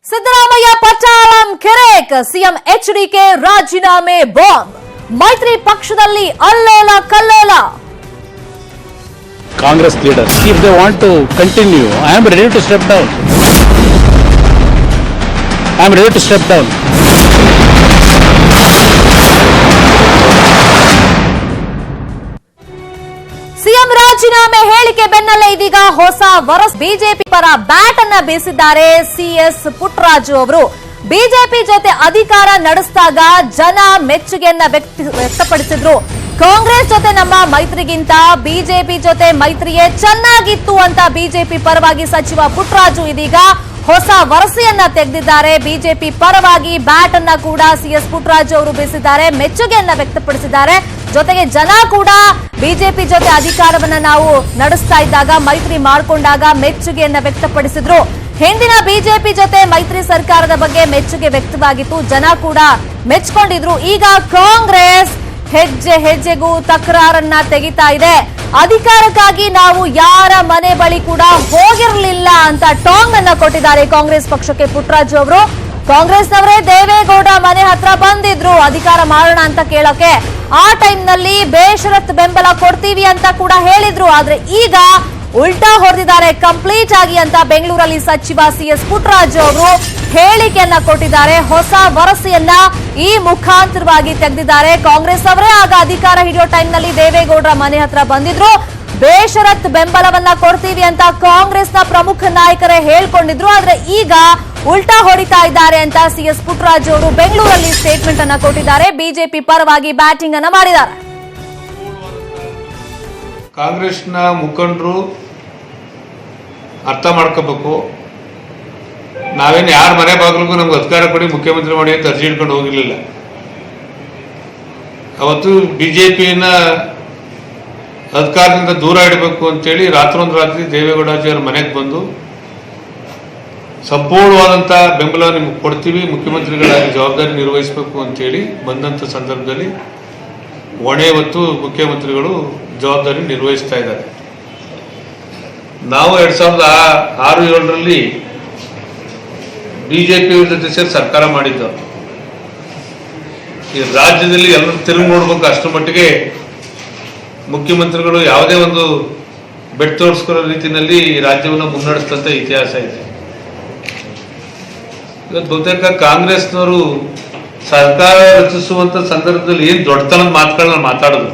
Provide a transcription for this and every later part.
Siddaramaiah ಪಚಾಳಂ ಕೆರೇಕ್ CM HDK ರಾಜೀನಾಮೆ bomb ಮೈತ್ರಿ ಪಕ್ಷದಲ್ಲಿ ಅಲ್ಲೋಲ ಕಲ್ಲೋಲ. Congress leaders, if they want to continue, I am ready to step down. I am ready to step down. CM ರಾಜೀನಾಮೆ ಹೇಳಿಕೆ ಬೆನ್ನಲ್ಲೇ ಇದೀಗ ಹೊಸ ವರಸ್ ಬಿಜೆಪಿ ಪರ ಬ್ಯಾಟ್ ಅನ್ನ ಬೀಸಿದ್ದಾರೆ ಸಿಎಸ್ ಪುಟ್ಟರಾಜು ಅವರು. ಬಿಜೆಪಿ ಜೊತೆ ಅಧಿಕಾರ ನಡೆಸಿದಾಗ ಜನ ಮೆಚ್ಚುಗೆಯನ್ನ ವ್ಯಕ್ತಪಡಿಸಿದ್ರು. ಕಾಂಗ್ರೆಸ್ ಜೊತೆ ನಮ್ಮ ಮೈತ್ರಿಗಿಂತ ಬಿಜೆಪಿ ಜೊತೆ ಮೈತ್ರಿಯೇ ಚೆನ್ನಾಗಿತ್ತು ಅಂತ ಬಿಜೆಪಿ ಪರವಾಗಿ ಸಚಿವ ಪುಟ್ಟರಾಜು ಇದೀಗ ಹೊಸ ವರಸೆಯನ್ನ ತೆಗೆದಿದ್ದಾರೆ. ಬಿಜೆಪಿ ಪರವಾಗಿ ಬ್ಯಾಟ್ ಅನ್ನ ಕೂಡ ಸಿಎಸ್ ಪುಟ್ಟರಾಜು ಅವರು ಬೀಸಿದ್ದಾರೆ, ಮೆಚ್ಚುಗೆಯನ್ನ ವ್ಯಕ್ತಪಡಿಸಿದ್ದಾರೆ. ಜೊತೆಗೆ ಜನ ಕೂಡ ಬಿಜೆಪಿ ಜೊತೆ ಅಧಿಕಾರವನ್ನ ನಾವು ನಡೆಸ್ತಾ ಇದ್ದಾಗ ಮೈತ್ರಿ ಮಾಡಿಕೊಂಡಾಗ ಮೆಚ್ಚುಗೆಯನ್ನ ವ್ಯಕ್ತಪಡಿಸಿದ್ರು. ಹಿಂದಿನ ಬಿಜೆಪಿ ಜೊತೆ ಮೈತ್ರಿ ಸರ್ಕಾರದ ಬಗ್ಗೆ ಮೆಚ್ಚುಗೆ ವ್ಯಕ್ತವಾಗಿತ್ತು, ಜನ ಕೂಡ ಮೆಚ್ಕೊಂಡಿದ್ರು. ಈಗ ಕಾಂಗ್ರೆಸ್ ಹೆಜ್ಜೆ ಹೆಜ್ಜೆಗೂ ತಕರಾರನ್ನ ತೆಗಿತಾ ಇದೆ. ಅಧಿಕಾರಕ್ಕಾಗಿ ನಾವು ಯಾರ ಮನೆ ಬಳಿ ಕೂಡ ಹೋಗಿರಲಿಲ್ಲ ಅಂತ ಟಾಂಗ್ ಅನ್ನ ಕೊಟ್ಟಿದ್ದಾರೆ ಕಾಂಗ್ರೆಸ್ ಪಕ್ಷಕ್ಕೆ ಪುಟ್ಟರಾಜು ಅವರು. ಕಾಂಗ್ರೆಸ್ನವರೇ ದೇವೇಗೌಡ ಮನೆ ಹತ್ರ ಬಂದಿದ್ರು ಅಧಿಕಾರ ಮಾಡೋಣ ಅಂತ ಕೇಳೋಕೆ. ಆ ಟೈಮ್ನಲ್ಲಿ ಬೇಷರತ್ ಬೆಂಬಲ ಕೊಡ್ತೀವಿ ಅಂತ ಕೂಡ ಹೇಳಿದ್ರು. ಆದ್ರೆ ಈಗ ಉಲ್ಟಾ ಹೊಡೆದಿದ್ದಾರೆ ಕಂಪ್ಲೀಟ್ ಆಗಿ ಅಂತ ಬೆಂಗಳೂರಲ್ಲಿ ಸಚಿವ ಸಿಎಸ್ ಪುಟ್ಟರಾಜು ಅವರು ಹೇಳಿಕೆಯನ್ನ ಕೊಟ್ಟಿದ್ದಾರೆ. ಹೊಸ ವರಸೆಯನ್ನ ಈ ಮುಖಾಂತರವಾಗಿ ತೆಗೆದಿದ್ದಾರೆ. ಕಾಂಗ್ರೆಸ್ ಅವರೇ ಆಗ ಅಧಿಕಾರ ಹಿಡಿಯೋ ಟೈಮ್ನಲ್ಲಿ ದೇವೇಗೌಡರ ಮನೆ ಹತ್ರ ಬಂದಿದ್ರು, ಬೇಷರತ್ ಬೆಂಬಲವನ್ನ ಕೊಡ್ತೀವಿ ಅಂತ ಕಾಂಗ್ರೆಸ್ನ ಪ್ರಮುಖ ನಾಯಕರೇ ಹೇಳ್ಕೊಂಡಿದ್ರು. ಆದ್ರೆ ಈಗ ಉಲ್ಟಾ ಹೊಡಿತಾ ಇದ್ದಾರೆ ಅಂತ ಸಿಎಸ್ ಪುಟ್ಟರಾಜು ಅವರು ಬೆಂಗಳೂರಲ್ಲಿ ಸ್ಟೇಟ್ಮೆಂಟ್ ಅನ್ನ ಕೊಟ್ಟಿದ್ದಾರೆ. ಬಿಜೆಪಿ ಪರವಾಗಿ ಬ್ಯಾಟಿಂಗ್ ಅನ್ನ ಮಾಡಿದ್ದಾರೆ. ಕಾಂಗ್ರೆಸ್ನ ಮುಖಂಡರು ಅರ್ಥ ಮಾಡ್ಕೋಬೇಕು, ನಾವೇನು ಯಾರ ಮನೆ ಬಾಗಿಲಿಗೂ ನಮ್ಗೆ ಅಧಿಕಾರ ಕೊಡಿ ಮುಖ್ಯಮಂತ್ರಿ ಮಾಡಿ ಅಂತ ಅರ್ಜಿ ಹಿಡ್ಕೊಂಡು ಹೋಗಿರ್ಲಿಲ್ಲ. ಅವತ್ತು ಬಿಜೆಪಿಯನ್ನ ಅಧಿಕಾರದಿಂದ ದೂರ ಇಡಬೇಕು ಅಂತೇಳಿ ರಾತ್ರೋಂದು ರಾತ್ರಿ ದೇವೇಗೌಡಾಜಿಯವರ ಮನೆಗೆ ಬಂದು ಸಂಪೂರ್ಣವಾದಂಥ ಬೆಂಬಲ ನಿಮ್ಗೆ ಕೊಡ್ತೀವಿ, ಮುಖ್ಯಮಂತ್ರಿಗಳಾಗಿ ಜವಾಬ್ದಾರಿ ನಿರ್ವಹಿಸಬೇಕು ಅಂತೇಳಿ ಬಂದಂಥ ಸಂದರ್ಭದಲ್ಲಿ ಹೊಣೆ ಹೊತ್ತು ಮುಖ್ಯಮಂತ್ರಿಗಳು ಜವಾಬ್ದಾರಿ ನಿರ್ವಹಿಸ್ತಾ ಇದ್ದಾರೆ. ನಾವು 2006-07ರಲ್ಲಿ ಬಿಜೆಪಿ ಜೊತೆ ಸೇರಿ ಸರ್ಕಾರ ಮಾಡಿದ್ದು. ಈ ರಾಜ್ಯದಲ್ಲಿ ಎಲ್ಲರೂ ತಿರುಗಿ ನೋಡ್ಬೇಕು, ಅಷ್ಟರ ಮಟ್ಟಿಗೆ ಮುಖ್ಯಮಂತ್ರಿಗಳು ಯಾವುದೇ ಒಂದು ಬೆಟ್ ತೋರಿಸ್ಕೊಳ್ಳೋ ರೀತಿಯಲ್ಲಿ ಈ ರಾಜ್ಯವನ್ನು ಮುನ್ನಡೆಸಿದಂಥ ಇತಿಹಾಸ ಇದೆ. ಇವತ್ತು ಬಹುತೇಕ ಕಾಂಗ್ರೆಸ್ನವರು ಸರ್ಕಾರ ರಚಿಸುವಂತ ಸಂದರ್ಭದಲ್ಲಿ ಏನ್ ದೊಡ್ಡತನದ ಮಾತುಗಳನ್ನ ಮಾತಾಡೋದು,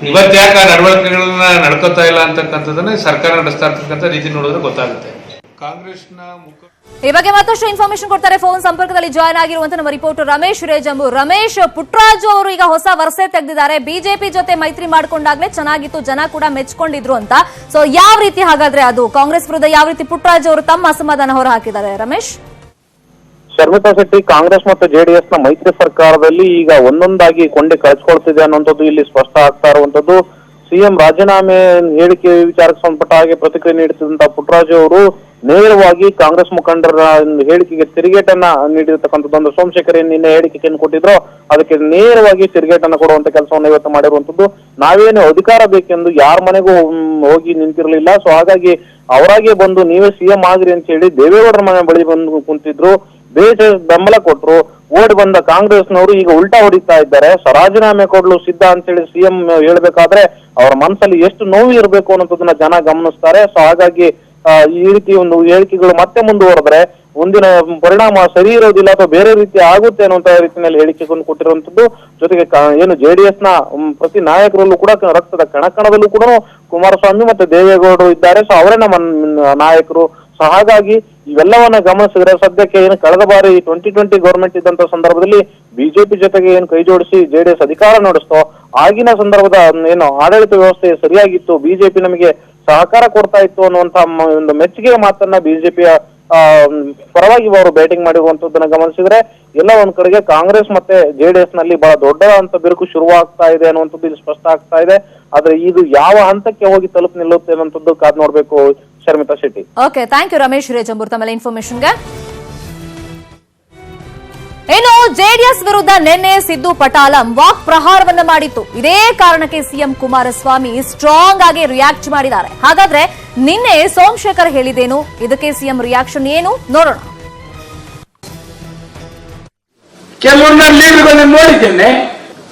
ಇವತ್ತು ಯಾಕೆ ಆ ನಡವಳಿಕೆಗಳನ್ನ ನಡ್ಕೋತಾ ಇಲ್ಲ ಅಂತಕ್ಕಂಥದ್ದನ್ನ ಸರ್ಕಾರ ನಡೆಸ್ತಾ ಇರ್ತಕ್ಕಂಥ ರೀತಿ ನೋಡಿದ್ರೆ ಗೊತ್ತಾಗುತ್ತೆ. ಕಾಂಗ್ರೆಸ್ನ ಈ ಬಗ್ಗೆ ಮತ್ತಷ್ಟು ಇನ್ಫಾರ್ಮೇಶನ್ ಕೊಡ್ತಾರೆ. ಫೋನ್ ಸಂಪರ್ಕದಲ್ಲಿ ಜಾಯ್ನ್ ಆಗಿರುವಂತ ನಮ್ಮ ರಿಪೋರ್ಟರ್ ರಮೇಶ್ ರೇಜಂಬೂರ್. ರಮೇಶ್, ಪುಟ್ಟರಾಜು ಅವರು ಈಗ ಹೊಸ ವರಸೆ ತೆಗೆದಿದ್ದಾರೆ. ಬಿಜೆಪಿ ಜೊತೆ ಮೈತ್ರಿ ಮಾಡ್ಕೊಂಡಾಗ್ಲೇ ಚೆನ್ನಾಗಿತ್ತು, ಜನ ಕೂಡ ಮೆಚ್ಕೊಂಡಿದ್ರು ಅಂತ. ಸೊ ಯಾವ ರೀತಿ ಹಾಗಾದ್ರೆ ಅದು ಕಾಂಗ್ರೆಸ್ ವಿರುದ್ಧ ಯಾವ ರೀತಿ ಪುಟ್ಟರಾಜು ಅವರು ತಮ್ಮ ಅಸಮಾಧಾನ ಹೊರ ಹಾಕಿದ್ದಾರೆ? ರಮೇಶ್, ಶರ್ಮಿತಾ ಶೆಟ್ಟಿ, ಕಾಂಗ್ರೆಸ್ ಮತ್ತು ಜೆಡಿಎಸ್ ನ ಮೈತ್ರಿ ಸರ್ಕಾರದಲ್ಲಿ ಈಗ ಒಂದೊಂದಾಗಿ ಕೊಂಡೆ ಕಳಿಸ್ಕೊಳ್ತಿದೆ ಅನ್ನುವಂಥದ್ದು ಇಲ್ಲಿ ಸ್ಪಷ್ಟ ಆಗ್ತಾ ಇರುವಂತದ್ದು. ಸಿಎಂ ರಾಜೀನಾಮೆ ಹೇಳಿಕೆ ವಿಚಾರಕ್ಕೆ ಸಂಬಂಧಪಟ್ಟ ಹಾಗೆ ಪ್ರತಿಕ್ರಿಯೆ ನೀಡುತ್ತಿದ್ದಂತಹ ಪುಟ್ಟರಾಜು ಅವರು ನೇರವಾಗಿ ಕಾಂಗ್ರೆಸ್ ಮುಖಂಡರ ಹೇಳಿಕೆಗೆ ತಿರುಗೇಟನ್ನ ನೀಡಿರ್ತಕ್ಕಂಥದ್ದು. ಒಂದು ಸೋಮಶೇಖರ್ ನಿನ್ನೆ ಹೇಳಿಕೆಯನ್ನು ಕೊಟ್ಟಿದ್ರು, ಅದಕ್ಕೆ ನೇರವಾಗಿ ತಿರುಗೇಟನ್ನ ಕೊಡುವಂತ ಕೆಲಸವನ್ನು ಇವತ್ತು ಮಾಡಿರುವಂತದ್ದು. ನಾವೇನು ಅಧಿಕಾರ ಬೇಕೆಂದು ಯಾರ ಮನೆಗೂ ಹೋಗಿ ನಿಂತಿರಲಿಲ್ಲ. ಸೊ ಹಾಗಾಗಿ ಅವರಾಗೆ ಬಂದು ನೀವೇ ಸಿಎಂ ಆಗ್ರಿ ಅಂತ ಹೇಳಿ ದೇವೇಗೌಡರ ಮನೆ ಬಳಿ ಬಂದು ಕುಂತಿದ್ರು, ಬೇಷ ಬೆಂಬಲ ಕೊಟ್ರು. ಓಡಿ ಬಂದ ಕಾಂಗ್ರೆಸ್ನವರು ಈಗ ಉಲ್ಟಾ ಹೊಡಿತಾ ಇದ್ದಾರೆ. ರಾಜೀನಾಮೆ ಕೊಡ್ಲು ಸಿದ್ಧ ಅಂತ ಹೇಳಿ ಸಿಎಂ ಹೇಳ್ಬೇಕಾದ್ರೆ ಅವರ ಮನಸ್ಸಲ್ಲಿ ಎಷ್ಟು ನೋವು ಇರಬೇಕು ಅನ್ನೋದನ್ನ ಜನ ಗಮನಿಸ್ತಾರೆ. ಸೊ ಹಾಗಾಗಿ ಈ ರೀತಿ ಒಂದು ಹೇಳಿಕೆಗಳು ಮತ್ತೆ ಮುಂದುವರೆದ್ರೆ ಮುಂದಿನ ಪರಿಣಾಮ ಸರಿ ಇರೋದಿಲ್ಲ ಅಥವಾ ಬೇರೆ ರೀತಿ ಆಗುತ್ತೆ ಅನ್ನುವಂತ ರೀತಿಯಲ್ಲಿ ಹೇಳಿಕೆಗಳನ್ನು ಕೊಟ್ಟಿರುವಂತದ್ದು. ಜೊತೆಗೆ ಏನು ಜೆಡಿಎಸ್ ನ ಪ್ರತಿ ನಾಯಕರಲ್ಲೂ ಕೂಡ ರಕ್ತದ ಕಣಕಣದಲ್ಲೂ ಕೂಡ ಕುಮಾರಸ್ವಾಮಿ ಮತ್ತೆ ದೇವೇಗೌಡರು ಇದ್ದಾರೆ. ಸೊ ಅವರೇ ನಮ್ಮ ನಾಯಕರು. ಸೊ ಹಾಗಾಗಿ ಇವೆಲ್ಲವನ್ನ ಗಮನಿಸಿದ್ರೆ ಸದ್ಯಕ್ಕೆ ಏನು ಕಳೆದ ಬಾರಿ 2020 ಗವರ್ಮೆಂಟ್ ಇದ್ದಂತ ಸಂದರ್ಭದಲ್ಲಿ ಬಿಜೆಪಿ ಜೊತೆಗೆ ಏನು ಕೈ ಜೋಡಿಸಿ ಜೆಡಿಎಸ್ ಅಧಿಕಾರ ನಡೆಸ್ತೋ ಆಗಿನ ಸಂದರ್ಭದ ಏನು ಆಡಳಿತ ವ್ಯವಸ್ಥೆ ಸರಿಯಾಗಿತ್ತು, ಬಿಜೆಪಿ ನಮಗೆ ಸಹಕಾರ ಕೊಡ್ತಾ ಇತ್ತು ಅನ್ನುವಂತ ಒಂದು ಮೆಚ್ಚುಗೆ ಮಾತನ್ನ ಬಿಜೆಪಿಯ ಪರವಾಗಿ ಅವರು ಬ್ಯಾಟಿಂಗ್ ಮಾಡಿರುವಂತದ್ದನ್ನ ಗಮನಿಸಿದ್ರೆ ಎಲ್ಲ ಒಂದ್ ಕಡೆಗೆ ಕಾಂಗ್ರೆಸ್ ಮತ್ತೆ ಜೆಡಿಎಸ್ ನಲ್ಲಿ ಬಹಳ ದೊಡ್ಡದಾದಂತ ಬಿರುಕು ಶುರುವಾಗ್ತಾ ಇದೆ ಅನ್ನುವಂಥದ್ದು ಇಲ್ಲಿ ಸ್ಪಷ್ಟ ಆಗ್ತಾ ಇದೆ. ಆದ್ರೆ ಇದು ಯಾವ ಹಂತಕ್ಕೆ ಹೋಗಿ ತಲುಪಿ ನಿಲ್ಲುತ್ತೆ ಅನ್ನುವಂಥದ್ದು ಕಾದ್ ನೋಡ್ಬೇಕು. Sharmita Shetty. Okay, thank you Ramesh Rejambur ತಮ್ಮ ಇನ್ಫಾರ್ಮೇಶನ್ಗೆ. ಇನ್ನು ಜೆಡಿಎಸ್ ವಿರುದ್ಧ ನಿನ್ನೆ ಸಿದ್ದು ಪಟಾಲಂ ವಾಕ್ ಪ್ರಹಾರವನ್ನ ಮಾಡಿತ್ತು. ಇದೇ ಕಾರಣಕ್ಕೆ ಸಿಎಂ ಕುಮಾರಸ್ವಾಮಿ ಸ್ಟ್ರಾಂಗ್ ಆಗಿ ರಿಯಾಕ್ಟ್ ಮಾಡಿದ್ದಾರೆ. ಹಾಗಾದ್ರೆ ನಿನ್ನೆ ಸೋಮಶೇಖರ್ ಹೇಳಿದೇನು, ಇದಕ್ಕೆ ಸಿಎಂ ರಿಯಾಕ್ಷನ್ ಏನು ನೋಡೋಣ. ಕೆಲವೊಂದು ಲೀಡರ್ಗಳನ್ನ ನೋಡಿದ್ದೇನೆ.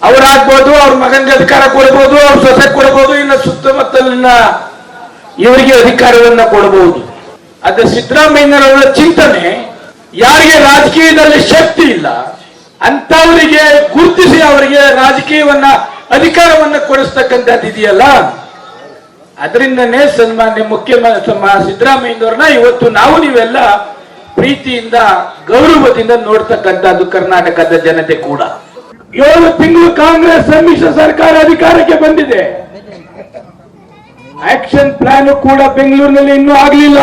ಅವರಾಗ್ಬೋದು, ಅವ್ರ ಮಗನಿಗೆ ಅಧಿಕಾರ ಕೊಡಬಹುದು, ಅವ್ರ ಸೊಸೆ ಕೊಡಬಹುದು, ಇನ್ನು ಸುತ್ತಮುತ್ತಲಿನ ಇವರಿಗೆ ಅಧಿಕಾರವನ್ನ ಕೊಡಬಹುದು. ಆದ್ರೆ ಸಿದ್ದರಾಮಯ್ಯನವರ ಚಿಂತನೆ, ಯಾರಿಗೆ ರಾಜಕೀಯದಲ್ಲಿ ಶಕ್ತಿ ಇಲ್ಲ ಅಂತವರಿಗೆ ಗುರುತಿಸಿ ಅವರಿಗೆ ರಾಜಕೀಯವನ್ನ ಅಧಿಕಾರವನ್ನ ಕೊಡಿಸ್ತಕ್ಕಂಥದ್ದು ಇದೆಯಲ್ಲ, ಅದರಿಂದನೇ ಸನ್ಮಾನ್ಯ ಮುಖ್ಯಮಂತ್ರಿ ಸಿದ್ದರಾಮಯ್ಯನವ್ರನ್ನ ಇವತ್ತು ನೀವೆಲ್ಲ ಪ್ರೀತಿಯಿಂದ ಗೌರವದಿಂದ ನೋಡ್ತಕ್ಕಂಥದ್ದು ಕರ್ನಾಟಕದ ಜನತೆ ಕೂಡ. 7 ತಿಂಗಳು ಕಾಂಗ್ರೆಸ್ ಸಮ್ಮಿಶ್ರ ಸರ್ಕಾರ ಅಧಿಕಾರಕ್ಕೆ ಬಂದಿದೆ. ಆಕ್ಷನ್ ಪ್ಲಾನ್ ಕೂಡ ಬೆಂಗಳೂರಿನಲ್ಲಿ ಇನ್ನೂ ಆಗಲಿಲ್ಲ.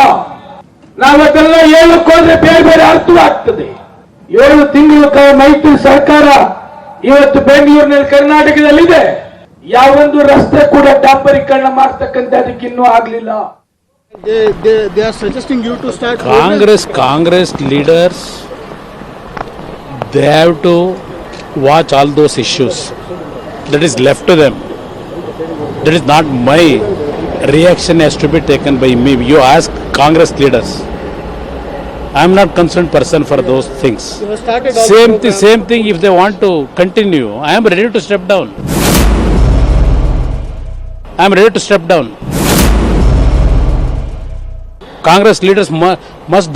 ನಾವದೆಲ್ಲ ಹೇಳಕ್ಕೆ ಹೋದ್ರೆ ಬೇರೆ ಬೇರೆ ಅರ್ಥವಾಗ್ತದೆ. 7 ತಿಂಗಳು ಮೈತ್ರಿ ಸರ್ಕಾರ ಇವತ್ತು ಬೆಂಗಳೂರಿನಲ್ಲಿ ಕರ್ನಾಟಕದಲ್ಲಿದೆ. ಯಾವೊಂದು ರಸ್ತೆ ಕೂಡ ಡಾಂಬರೀಕರಣ ಮಾಡ್ತಕ್ಕಂಥದಕ್ಕೆ ಇನ್ನೂ ಆಗ್ಲಿಲ್ಲ. They are suggesting you to start. Congress leaders, they have to watch all those issues. That is left to them. That is not my reaction has to be taken by me. You ask Congress leaders. I am not concerned person for those things. You have started all Same thing. If they want to continue, I am ready to step down. I am ready to step down. Congress leaders must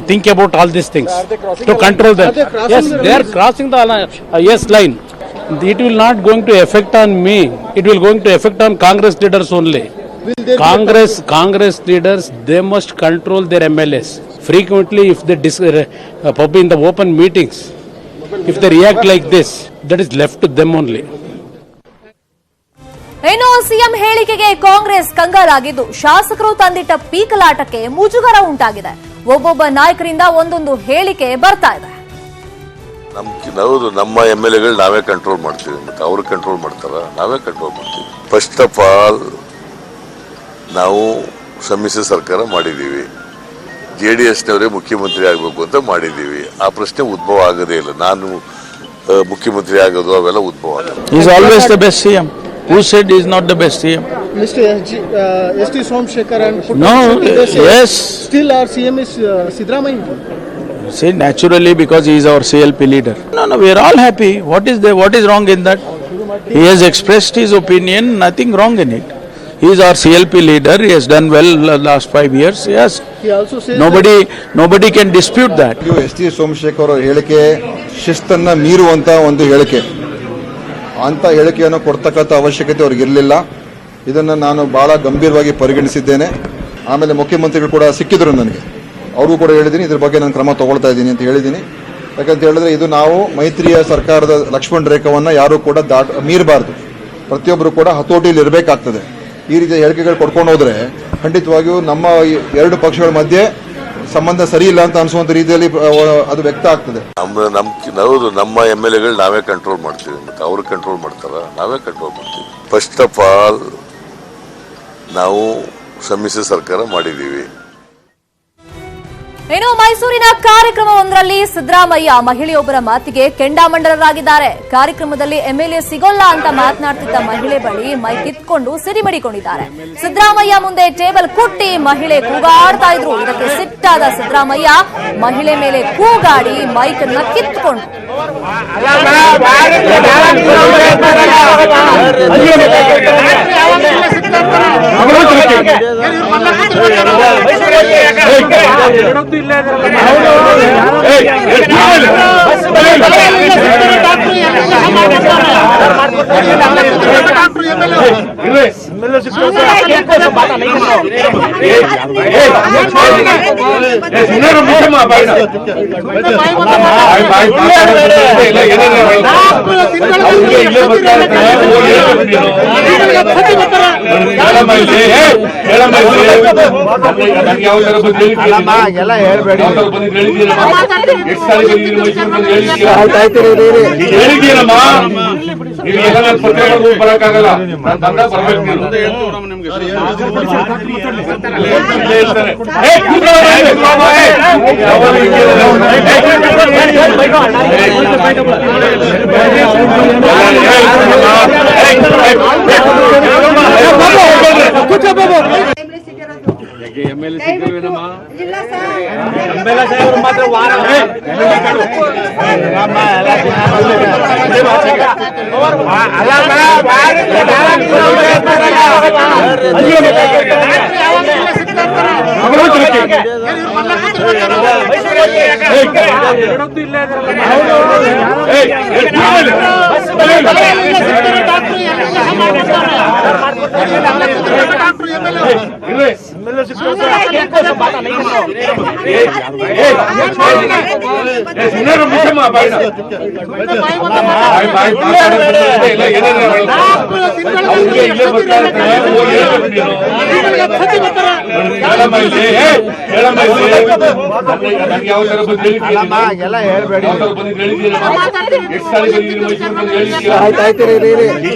think about all these things to control them. Yes, they are crossing the line. It will not going to affect on me. It will going to affect on Congress leaders only. Congress leaders, they must control their MLAs. Frequently, if they in the open meetings, if they react like this, that is left to them only. ಇನ್ನು CM ಹೇಳಿಕೆಗೆ ಕಾಂಗ್ರೆಸ್ ಕಂಗಾಲಾಗಿದ್ದು, ಶಾಸಕರು ತಂದಿಟ್ಟ ಪೀಕಲಾಟಕ್ಕೆ ಮುಜುಗರ ಉಂಟಾಗಿದೆ. ಒಬ್ಬೊಬ್ಬ ನಾಯಕರಿಂದ ಒಂದೊಂದು ಹೇಳಿಕೆ ಬರ್ತಾ ಇದೆ. ನಮ್ಮ MLAಗಳು ನಾವೇ ಕಂಟ್ರೋಲ್ ಮಾಡ್ತೀವಿ, ಮತ್ತೆ ಅವರು ಕಂಟ್ರೋಲ್ ಮಾಡ್ತಾರ, ನಾವೇ ಕಂಟ್ರೋಲ್ ಮಾಡ್ತೀವಿ. ಫಸ್ಟ್ ಆಫ್ ಆಲ್ ನಾವು ಸಮ್ಮಿಶ್ರ ಸರ್ಕಾರ ಮಾಡಿದ್ದೀವಿ. JDSನವರೇ ಮುಖ್ಯಮಂತ್ರಿ ಆಗಬೇಕು ಅಂತ ಮಾಡಿದ್ದೀವಿ. ಆ ಪ್ರಶ್ನೆ ಉದ್ಭವ ಆಗೋದೇ ಇಲ್ಲ. ನಾನು ಮುಖ್ಯಮಂತ್ರಿ ಆಗೋದು ಅವೆಲ್ಲ ಉದ್ಭವ ಆಗಲ್ಲ. He is always the best CM. Who said he is not the best CM? Mr. S.T. Somshekar and No, yes. Still our CM is Siddaramaiah. See, naturally, because he is our CLP leader. No, we are all happy. What is wrong in that? He has expressed his opinion, nothing wrong in it. He is our CLP leader. He has done well last 5 years. Yes. He also says nobody can dispute that. S.T. Somshekar ಅವರ ಹೇಳಿಕೆ ಶಿಸ್ತನ್ನ ಮೀರುವಂತ ಒಂದು ಹೇಳಿಕೆ. ಅಂತ ಹೇಳಿಕೆಯನ್ನು ಕೊಡ್ತಕ್ಕಂಥ ಅವಶ್ಯಕತೆ ಅವ್ರಿಗೆ ಇರಲಿಲ್ಲ. ಇದನ್ನ ನಾನು ಬಹಳ ಗಂಭೀರವಾಗಿ ಪರಿಗಣಿಸಿದ್ದೇನೆ. ಆಮೇಲೆ ಮುಖ್ಯಮಂತ್ರಿಗಳು ಕೂಡ ಸಿಕ್ಕಿದ್ರು ನನಗೆ, ಅವ್ರಿಗೂ ಕೂಡ ಹೇಳಿದ್ದೀನಿ, ಇದ್ರ ಬಗ್ಗೆ ನಾನು ಕ್ರಮ ತಗೊಳ್ತಾ ಇದ್ದೀನಿ ಅಂತ ಹೇಳಿದ್ದೀನಿ. ಯಾಕಂತ ಹೇಳಿದ್ರೆ ಇದು ನಾವು ಮೈತ್ರಿಯ ಸರ್ಕಾರದ ಲಕ್ಷ್ಮಣ ರೇಖೆಯನ್ನು ಯಾರು ಕೂಡ ಮೀರಬಾರ್ದು. ಪ್ರತಿಯೊಬ್ಬರು ಕೂಡ ಹತೋಟಿಯಲ್ಲಿ ಇರಬೇಕಾಗ್ತದೆ. ಈ ರೀತಿಯ ಹೇಳಿಕೆಗಳು ಕೊಡ್ಕೊಂಡು ಹೋದ್ರೆ ಖಂಡಿತವಾಗಿಯೂ ನಮ್ಮ 2 ಪಕ್ಷಗಳ ಮಧ್ಯೆ ಸಂಬಂಧ ಸರಿ ಇಲ್ಲ ಅಂತ ಅನಿಸುವಂತ ರೀತಿಯಲ್ಲಿ ಅದು ವ್ಯಕ್ತ ಆಗ್ತದೆ. ನಮ್ಮ MLAಗಳು ನಾವೇ ಕಂಟ್ರೋಲ್ ಮಾಡ್ತೀವಿ, ಮತ್ತೆ ಅವರು ಕಂಟ್ರೋಲ್ ಮಾಡ್ತಾರ, ನಾವೇ ಕಂಟ್ರೋಲ್ ಮಾಡ್ತೀವಿ. ಫಸ್ಟ್ ಆಫ್ ಆಲ್ ನಾವು ಸಮ್ಮಿಶ್ರ ಸರ್ಕಾರ ಮಾಡಿದ್ದೀವಿ. ಇನ್ನು ಮೈಸೂರಿನ ಕಾರ್ಯಕ್ರಮವೊಂದರಲ್ಲಿ ಸಿದ್ದರಾಮಯ್ಯ ಮಹಿಳೆಯೊಬ್ಬರ ಮಾತಿಗೆ ಕೆಂಡಾಮಂಡಲರಾಗಿದ್ದಾರೆ. ಕಾರ್ಯಕ್ರಮದಲ್ಲಿ MLA ಸಿಗೋಲ್ಲ ಅಂತ ಮಾತನಾಡ್ತಿದ್ದ ಮಹಿಳೆ ಬಳಿ ಮೈ ಕಿತ್ಕೊಂಡು ಸಿಡಿಮಡಿಕೊಂಡಿದ್ದಾರೆ. ಸಿದ್ದರಾಮಯ್ಯ ಮುಂದೆ ಟೇಬಲ್ ಕುಟ್ಟಿ ಮಹಿಳೆ ಕೂಗಾಡ್ತಾ ಇದ್ರು. ಇದಕ್ಕೆ ಸಿಟ್ಟಾದ ಸಿದ್ದರಾಮಯ್ಯ ಮಹಿಳೆ ಮೇಲೆ ಕೂಗಾಡಿ ಮೈಕ್ ಅನ್ನ ಕಿತ್ಕೊಂಡು ಬರಕ್ಕಾಗಲ್ಲ.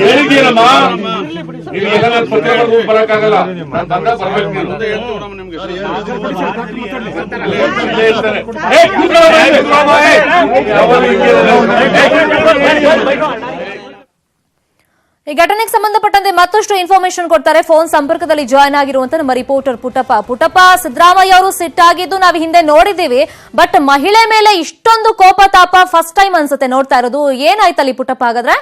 ಹೇಳಿದ್ದೀರಮ್ಮ ನೀವು ಎಲ್ಲ ಪತ್ರಿಕೆಗಳು ಬರಕ್ಕಾಗಲ್ಲ. ಈ ಘಟನೆಗೆ ಸಂಬಂಧಪಟ್ಟಂತೆ ಮತ್ತಷ್ಟು ಇನ್ಫಾರ್ಮೇಶನ್ ಕೊಡ್ತಾರೆ. ಫೋನ್ ಸಂಪರ್ಕದಲ್ಲಿ ಜಾಯ್ನ್ ಆಗಿರುವಂತ ನಮ್ಮ ರಿಪೋರ್ಟರ್ ಪುಟ್ಟಪ್ಪ. ಸಿದ್ದರಾಮಯ್ಯ ಅವರು ಸಿಟ್ಟಾಗಿದ್ದು ನಾವು ಹಿಂದೆ ನೋಡಿದ್ದೀವಿ, ಬಟ್ ಮಹಿಳೆ ಮೇಲೆ ಇಷ್ಟೊಂದು ಕೋಪ ತಾಪ ಫಸ್ಟ್ ಟೈಮ್ ಅನ್ಸುತ್ತೆ ನೋಡ್ತಾ ಇರೋದು. ಏನಾಯ್ತಲ್ಲಿ ಪುಟ್ಟಪ್ಪ ಹಾಗಾದ್ರೆ?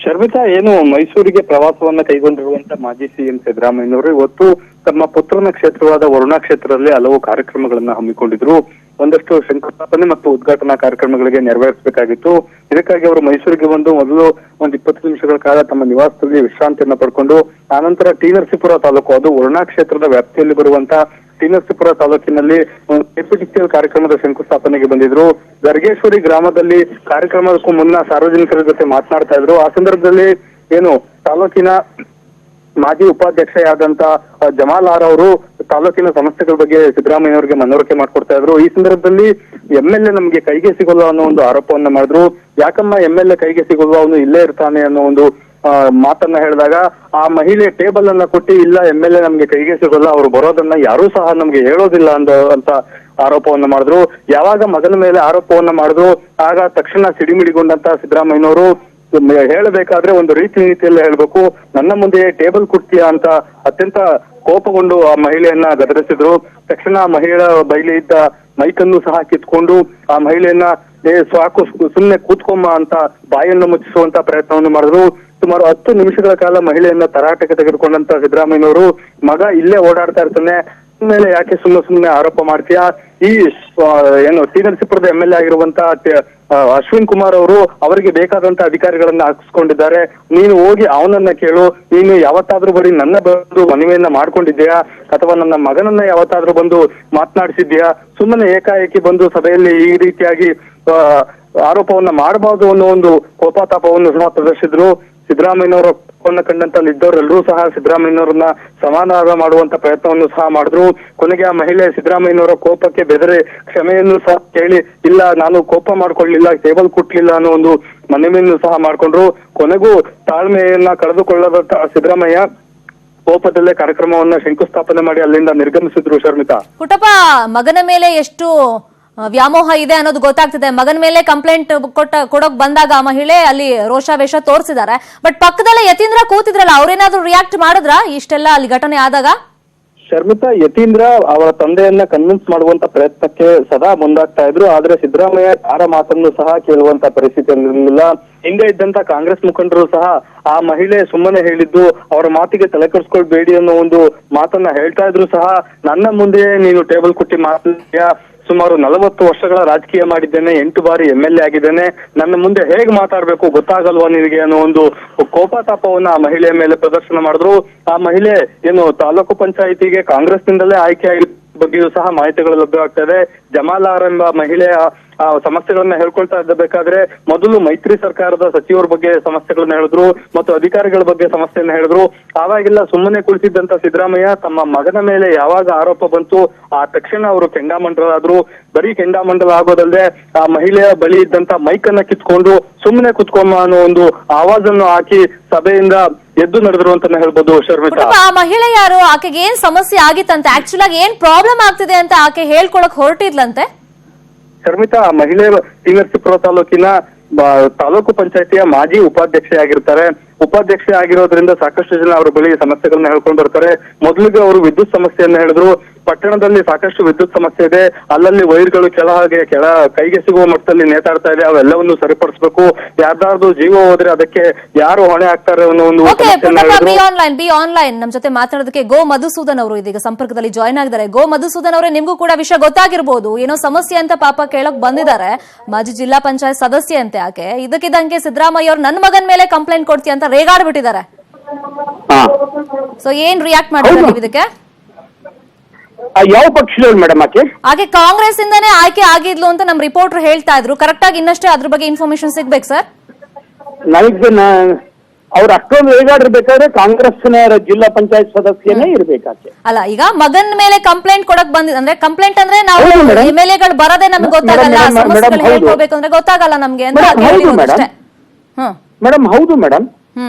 ಶರ್ಮಿತಾ, ಏನು ಮೈಸೂರಿಗೆ ಪ್ರವಾಸವನ್ನ ಕೈಗೊಂಡಿರುವಂತ ಮಾಜಿ ಸಿಎಂ ಸಿದ್ದರಾಮಯ್ಯನವರು ಇವತ್ತು ತಮ್ಮ ಪುತ್ರನ ಕ್ಷೇತ್ರವಾದ ವರುಣಾ ಕ್ಷೇತ್ರದಲ್ಲಿ ಹಲವು ಕಾರ್ಯಕ್ರಮಗಳನ್ನ ಹಮ್ಮಿಕೊಂಡಿದ್ರು. ಒಂದಷ್ಟು ಶಂಕುಸ್ಥಾಪನೆ ಮತ್ತು ಉದ್ಘಾಟನಾ ಕಾರ್ಯಕ್ರಮಗಳಿಗೆ ನೆರವೇರಿಸಬೇಕಾಗಿತ್ತು. ಇದಕ್ಕಾಗಿ ಅವರು ಮೈಸೂರಿಗೆ ಮೊದಲು 20 ನಿಮಿಷಗಳ ಕಾಲ ತಮ್ಮ ನಿವಾಸದಲ್ಲಿ ವಿಶ್ರಾಂತಿಯನ್ನ ಪಡ್ಕೊಂಡು ಆನಂತರ ಟಿ ನರಸೀಪುರ ತಾಲೂಕು, ಅದು ವರುಣಾ ಕ್ಷೇತ್ರದ ವ್ಯಾಪ್ತಿಯಲ್ಲಿ ಬರುವಂತ ಟಿ ನರಸೀಪುರ ತಾಲೂಕಿನಲ್ಲಿ ಕೆಪಿಟಿಸಿಎಲ್ ಕಾರ್ಯಕ್ರಮದ ಶಂಕುಸ್ಥಾಪನೆಗೆ ಬಂದಿದ್ರು. ಗರ್ಗೇಶ್ವರಿ ಗ್ರಾಮದಲ್ಲಿ ಕಾರ್ಯಕ್ರಮಕ್ಕೂ ಮುನ್ನ ಸಾರ್ವಜನಿಕರ ಜೊತೆ ಮಾತನಾಡ್ತಾ ಇದ್ರು. ಆ ಸಂದರ್ಭದಲ್ಲಿ ಏನು ತಾಲೂಕಿನ ಮಾಜಿ ಉಪಾಧ್ಯಕ್ಷೆಯಾದಂತ ಜಮಾಲ್ ಆರ್ ಅವರು ತಾಲೂಕಿನ ಸಮಸ್ಯೆಗಳ ಬಗ್ಗೆ ಸಿದ್ದರಾಮಯ್ಯವರಿಗೆ ಮನವರಿಕೆ ಮಾಡ್ಕೊಡ್ತಾ ಇದ್ರು. ಈ ಸಂದರ್ಭದಲ್ಲಿ MLA ನಮ್ಗೆ ಕೈಗೆ ಸಿಗೋಲ್ಲ ಅನ್ನೋ ಒಂದು ಆರೋಪವನ್ನ ಮಾಡಿದ್ರು. ಯಾಕಮ್ಮ MLA ಕೈಗೆ ಸಿಗೋಲ್ಲ, ಅವನು ಇಲ್ಲೇ ಇರ್ತಾನೆ ಅನ್ನೋ ಒಂದು ಮಾತನ್ನ ಹೇಳಿದಾಗ ಆ ಮಹಿಳೆ ಟೇಬಲ್ ಅನ್ನ ಕೊಟ್ಟು, ಇಲ್ಲ MLA ನಮ್ಗೆ ಕೈಗೆ ಸಿಗೋಲ್ಲ, ಅವ್ರು ಬರೋದನ್ನ ಯಾರೂ ಸಹ ನಮ್ಗೆ ಹೇಳೋದಿಲ್ಲ ಅಂತ ಆರೋಪವನ್ನ ಮಾಡಿದ್ರು. ಯಾವಾಗ ಮಗನ ಮೇಲೆ ಆರೋಪವನ್ನ ಮಾಡಿದ್ರು ಆಗ ತಕ್ಷಣ ಸಿಡಿಮಿಡಿಗೊಂಡಂತ ಸಿದ್ದರಾಮಯ್ಯನವರು ಹೇಳಬೇಕಾದ್ರೆ ಒಂದು ನೀತಿಯಲ್ಲಿ ಹೇಳ್ಬೇಕು, ನನ್ನ ಮುಂದೆ ಟೇಬಲ್ ಕೊಡ್ತೀಯಾ ಅಂತ ಅತ್ಯಂತ ಕೋಪಗೊಂಡು ಆ ಮಹಿಳೆಯನ್ನ ಗದರಿಸಿದ್ರು. ತಕ್ಷಣ ಆ ಮಹಿಳೆಯ ಬೈಲಿ ಇದ್ದ ಮೈಕನ್ನು ಸಹ ಕಿತ್ಕೊಂಡು ಆ ಮಹಿಳೆಯನ್ನ ಸಾಕು ಸುಮ್ನೆ ಕೂತ್ಕೊಮ್ಮ ಅಂತ ಬಾಯನ್ನು ಮುಚ್ಚಿಸುವಂತ ಪ್ರಯತ್ನವನ್ನು ಮಾಡಿದ್ರು. ಸುಮಾರು 10 ನಿಮಿಷಗಳ ಕಾಲ ಮಹಿಳೆಯನ್ನ ತರಾಟೆಗೆ ತೆಗೆದುಕೊಂಡಂತ ಸಿದ್ದರಾಮಯ್ಯನವರು, ಮಗ ಇಲ್ಲೇ ಓಡಾಡ್ತಾ ಇರ್ತಾನೆ, ಮೇಲೆ ಯಾಕೆ ಸುಮ್ಮನೆ ಆರೋಪ ಮಾಡ್ತೀಯಾ? ಈ ಏನು ಟಿ ನರಸೀಪುರದ MLA ಆಗಿರುವಂತ ಅಶ್ವಿನ್ ಕುಮಾರ್ ಅವರು ಅವರಿಗೆ ಬೇಕಾದಂತ ಅಧಿಕಾರಿಗಳನ್ನ ಹಾಕಿಸ್ಕೊಂಡಿದ್ದಾರೆ. ನೀನು ಹೋಗಿ ಅವನನ್ನ ಕೇಳು, ನೀನು ಯಾವತ್ತಾದ್ರೂ ಬರೀ ನನ್ನ ಬಂದು ಮನವಿಯನ್ನ ಮಾಡ್ಕೊಂಡಿದ್ಯಾ ಅಥವಾ ನನ್ನ ಮಗನನ್ನ ಯಾವತ್ತಾದ್ರೂ ಬಂದು ಮಾತನಾಡಿಸಿದ್ಯಾ? ಸುಮ್ಮನೆ ಏಕಾಏಕಿ ಬಂದು ಸಭೆಯಲ್ಲಿ ಈ ರೀತಿಯಾಗಿ ಆರೋಪವನ್ನ ಮಾಡಬಹುದು ಅನ್ನೋ ಒಂದು ಕೋಪತಾಪವನ್ನು ಸಹ ಪ್ರದರ್ಶಿಸಿದ್ರು. ಸಿದ್ದರಾಮಯ್ಯನವರ ಕಂಡಂತ ಇದ್ದವರೆಲ್ಲರೂ ಸಹ ಸಿದ್ದರಾಮಯ್ಯನವರನ್ನ ಸಮಾಧಾನ ಮಾಡುವಂತ ಪ್ರಯತ್ನವನ್ನು ಸಹ ಮಾಡಿದ್ರು. ಕೊನೆಗೆ ಆ ಮಹಿಳೆ ಸಿದ್ದರಾಮಯ್ಯನವರ ಕೋಪಕ್ಕೆ ಬೆದರಿ ಕ್ಷಮೆಯನ್ನು ಸಹ ಕೇಳಿ, ಇಲ್ಲ ನಾನು ಕೋಪ ಮಾಡ್ಕೊಳ್ಳಿಲ್ಲ, ಟೇಬಲ್ ಕೊಟ್ಲಿಲ್ಲ ಅನ್ನೋ ಒಂದು ಮನವಿಯನ್ನು ಸಹ ಮಾಡ್ಕೊಂಡ್ರು. ಕೊನೆಗೂ ತಾಳ್ಮೆಯನ್ನ ಕಳೆದುಕೊಳ್ಳದಂತ ಸಿದ್ದರಾಮಯ್ಯ ಕೋಪದಲ್ಲೇ ಕಾರ್ಯಕ್ರಮವನ್ನ ಶಂಕುಸ್ಥಾಪನೆ ಮಾಡಿ ಅಲ್ಲಿಂದ ನಿರ್ಗಮಿಸಿದ್ರು. ಶರ್ಮಿತಾ, ಪುಟ್ಟಪ್ಪ, ಮಗನ ಮೇಲೆ ಎಷ್ಟು ವ್ಯಾಮೋಹ ಇದೆ ಅನ್ನೋದು ಗೊತ್ತಾಗ್ತಿದೆ. ಮಗನ ಮೇಲೆ ಕಂಪ್ಲೇಂಟ್ ಕೊಡೋಕ್ ಬಂದಾಗ ಆ ಮಹಿಳೆ ಅಲ್ಲಿ ರೋಷಾವೇಶ ತೋರಿಸಿದ್ದಾರೆ. ಬಟ್ ಪಕ್ಕದಲ್ಲೇ ಯತೀಂದ್ರ ಕೂತಿದ್ರಲ್ಲ, ಅವ್ರೇನಾದ್ರೂ ರಿಯಾಕ್ಟ್ ಮಾಡಿದ್ರ ಇಷ್ಟೆಲ್ಲ ಅಲ್ಲಿ ಘಟನೆ ಆದಾಗ? ಶರ್ಮಿತಾ, ಯತೀಂದ್ರ ಅವರ ತಂದೆಯನ್ನ ಕನ್ವಿನ್ಸ್ ಮಾಡುವಂತ ಪ್ರಯತ್ನಕ್ಕೆ ಸದಾ ಮುಂದಾಗ್ತಾ ಇದ್ರು. ಆದ್ರೆ ಸಿದ್ದರಾಮಯ್ಯ ಯಾರ ಮಾತನ್ನು ಸಹ ಕೇಳುವಂತ ಪರಿಸ್ಥಿತಿ ಇರಲಿಲ್ಲ. ಹಿಂದೆ ಇದ್ದಂತ ಕಾಂಗ್ರೆಸ್ ಮುಖಂಡರು ಸಹ ಆ ಮಹಿಳೆ ಸುಮ್ಮನೆ ಹೇಳಿದ್ದು, ಅವರ ಮಾತಿಗೆ ತಲೆ ಕೆಡಿಸ್ಕೊಳ್ಬೇಡಿ ಅನ್ನೋ ಒಂದು ಮಾತನ್ನ ಹೇಳ್ತಾ ಇದ್ರು ಸಹ, ನನ್ನ ಮುಂದೆ ನೀನು ಟೇಬಲ್ ಕೊಟ್ಟಿ ಮಾತಾಡ್ತೀಯಾ? ಸುಮಾರು 40 ವರ್ಷಗಳ ರಾಜಕೀಯ ಮಾಡಿದ್ದೇನೆ, 8 ಬಾರಿ MLA ಆಗಿದ್ದೇನೆ, ನನ್ನ ಮುಂದೆ ಹೇಗೆ ಮಾತಾಡ್ಬೇಕು ಗೊತ್ತಾಗಲ್ವಾ ನಿನಗೆ ಅನ್ನೋ ಒಂದು ಕೋಪತಾಪವನ್ನ ಆ ಮಹಿಳೆಯ ಮೇಲೆ ಪ್ರದರ್ಶನ ಮಾಡಿದ್ರು. ಆ ಮಹಿಳೆ ಏನು ತಾಲೂಕು ಪಂಚಾಯಿತಿಗೆ ಕಾಂಗ್ರೆಸ್ ನಿಂದಲೇ ಆಯ್ಕೆಯಾಗಿ ಬಗ್ಗೆಯೂ ಸಹ ಮಾಹಿತಿಗಳು ಲಭ್ಯವಾಗ್ತಾ ಇದೆ. ಜಮಾಲ್ ಆರ್ ಎಂಬ ಮಹಿಳೆಯ ಸಮಸ್ಯೆಗಳನ್ನ ಹೇಳ್ಕೊಳ್ತಾ ಇದ್ದಬೇಕಾದ್ರೆ ಮೊದಲು ಮೈತ್ರಿ ಸರ್ಕಾರದ ಸಚಿವರ ಬಗ್ಗೆ ಸಮಸ್ಯೆಗಳನ್ನ ಹೇಳಿದ್ರು ಮತ್ತು ಅಧಿಕಾರಿಗಳ ಬಗ್ಗೆ ಸಮಸ್ಯೆಯನ್ನ ಹೇಳಿದ್ರು. ಆವಾಗೆಲ್ಲ ಸುಮ್ಮನೆ ಕುಳಿತಿದ್ದಂತ ಸಿದ್ದರಾಮಯ್ಯ ತಮ್ಮ ಮಗನ ಮೇಲೆ ಯಾವಾಗ ಆರೋಪ ಬಂತು ಆ ತಕ್ಷಣ ಅವರು ಕೆಂಡಾಮಂಡಲಾದ್ರು. ಬರೀ ಕೆಂಡಾಮಂಡಲ ಆಗೋದಲ್ಲದೆ ಆ ಮಹಿಳೆಯ ಬಳಿ ಇದ್ದಂತ ಮೈಕನ್ನ ಕಿತ್ಕೊಂಡು ಸುಮ್ಮನೆ ಕುತ್ಕೊಂಬ ಅನ್ನೋ ಒಂದು ಆವಾಜನ್ನು ಹಾಕಿ ಸಭೆಯಿಂದ ಎದ್ದು ನಡೆದ್ರು ಅಂತಾನೆ ಹೇಳ್ಬೋದು. ಶರ್ಮಿತಾ, ಆ ಮಹಿಳೆ ಯಾರು? ಆಕೆಗೆ ಏನ್ ಸಮಸ್ಯೆ ಆಗಿತ್ತಂತೆ? ಆಕ್ಚುಲ್ ಆಗಿ ಏನ್ ಪ್ರಾಬ್ಲಮ್ ಆಗ್ತಿದೆ ಅಂತ ಆಕೆ ಹೇಳ್ಕೊಳಕ್ ಹೊರಟಿದ್ಲಂತೆ? ಶರ್ಮಿತಾ ಮಹಿಳೆ ಟಿ.ನರಸೀಪುರ ತಾಲೂಕಿನ ತಾಲೂಕು ಪಂಚಾಯತಿಯ ಮಾಜಿ ಉಪಾಧ್ಯಕ್ಷೆಯಾಗಿರ್ತಾರೆ. ಉಪಾಧ್ಯಕ್ಷೆ ಆಗಿರೋದ್ರಿಂದ ಸಾಕಷ್ಟು ಜನ ಅವರ ಬಳಿ ಸಮಸ್ಯೆಗಳನ್ನ ಹೇಳ್ಕೊಂಡು ಬರ್ತಾರೆ. ಮೊದಲಿಗೆ ಅವರು ವಿದ್ಯುತ್ ಸಮಸ್ಯೆಯನ್ನ ಹೇಳಿದ್ರು. ಪಟ್ಟಣದಲ್ಲಿ ಸಾಕಷ್ಟು ವಿದ್ಯುತ್ ಸಮಸ್ಯೆ ಇದೆ, ಅಲ್ಲಲ್ಲಿ ವೈರ್ಗಳು ಕೆಳ ಕೈಗೆ ಸಿಗುವ ಮಟ್ಟದಲ್ಲಿ ನೇತಾಡ್ತಾ ಇದೆ, ಅವೆಲ್ಲವನ್ನು ಸರಿಪಡಿಸಬೇಕು. ಯಾರ್ದಾರ್ದು ಜೀವ ಹೋದ್ರೆ ಅದಕ್ಕೆ ಯಾರು ಹೊಣೆ ಆಗ್ತಾರೆ ಅನ್ನೋ ಒಂದು ಬಿ ಆನ್ಲೈನ್ ನಮ್ ಜೊತೆ ಮಾತಾಡೋದಕ್ಕೆ ಗೋ ಮಧುಸೂದನ್ ಅವರು ಇದೀಗ ಸಂಪರ್ಕದಲ್ಲಿ ಜಾಯ್ನ್ ಆಗಿದ್ದಾರೆ. ಗೋ ಮಧುಸೂದನ್ ಅವರೇ, ನಿಮ್ಗೂ ಕೂಡ ವಿಷಯ ಗೊತ್ತಾಗಿರ್ಬೋದು, ಏನೋ ಸಮಸ್ಯೆ ಅಂತ ಪಾಪ ಕೇಳಕ್ ಬಂದಿದ್ದಾರೆ. ಮಾಜಿ ಜಿಲ್ಲಾ ಪಂಚಾಯತ್ ಸದಸ್ಯೆ ಅಂತೆ ಆಕೆ. ಇದಕ್ಕಿದ್ದಂಗೆ ಸಿದ್ದರಾಮಯ್ಯ ಅವರು ನನ್ನ ಮಗನ ಮೇಲೆ ಕಂಪ್ಲೇಂಟ್ ಕೊಡ್ತೀಯ ಅಂತ ರೇಗಾಡ್ಬಿಟ್ಟಿದ್ದಾರೆ. ಸೊ ಏನ್ ರಿಯಾಕ್ಟ್ ಮಾಡಿದ್ದಾರೆ ನೀವು ಇದಕ್ಕೆ? ಯಾವ ಪಕ್ಷದವ್ರು ಮೇಡಮ್ ಆಕೆ ಕಾಂಗ್ರೆಸ್ ಇಂದಾನೇ ಆಯ್ಕೆ ಆಗಿದ್ಲು ಅಂತ ನಮ್ ರಿಪೋರ್ಟರ್ ಹೇಳ್ತಾ ಇದ್ರು. ಕರೆಕ್ಟ್ ಆಗಿ ಇನ್ನಷ್ಟೇ ಅದ್ರ ಬಗ್ಗೆ ಇನ್ಫಾರ್ಮೇಶನ್ ಸಿಗ್ಬೇಕು ಸರ್. ಅವ್ರು ಅಷ್ಟೊಂದು ವೇಗಾಡಿರ್ಬೇಕಾದ್ರೆ ಕಾಂಗ್ರೆಸ್ನ ಜಿಲ್ಲಾ ಪಂಚಾಯತ್ ಸದಸ್ಯನೇ ಇರ್ಬೇಕಾಕೆ. ಅಲ್ಲ, ಈಗ ಮಗನ್ ಮೇಲೆ ಕಂಪ್ಲೇಂಟ್ ಕೊಡಕ್ ಬಂದಿದ್ ಅಂದ್ರೆ ಕಂಪ್ಲೇಂಟ್ ಅಂದ್ರೆ ನಾವು MLA-ಗಳು ಬರದೆ ನಮ್ಗೆ ಗೊತ್ತಾಗಲ್ಲ, ಸಮಸ್ಯೆಗಳು ಹೇಳ್ಕೋಬೇಕು ಅಂದ್ರೆ ಗೊತ್ತಾಗಲ್ಲ ನಮ್ಗೆ ಅಂತ ಮೇಡಮ್. ಹೌದು ಮೇಡಮ್,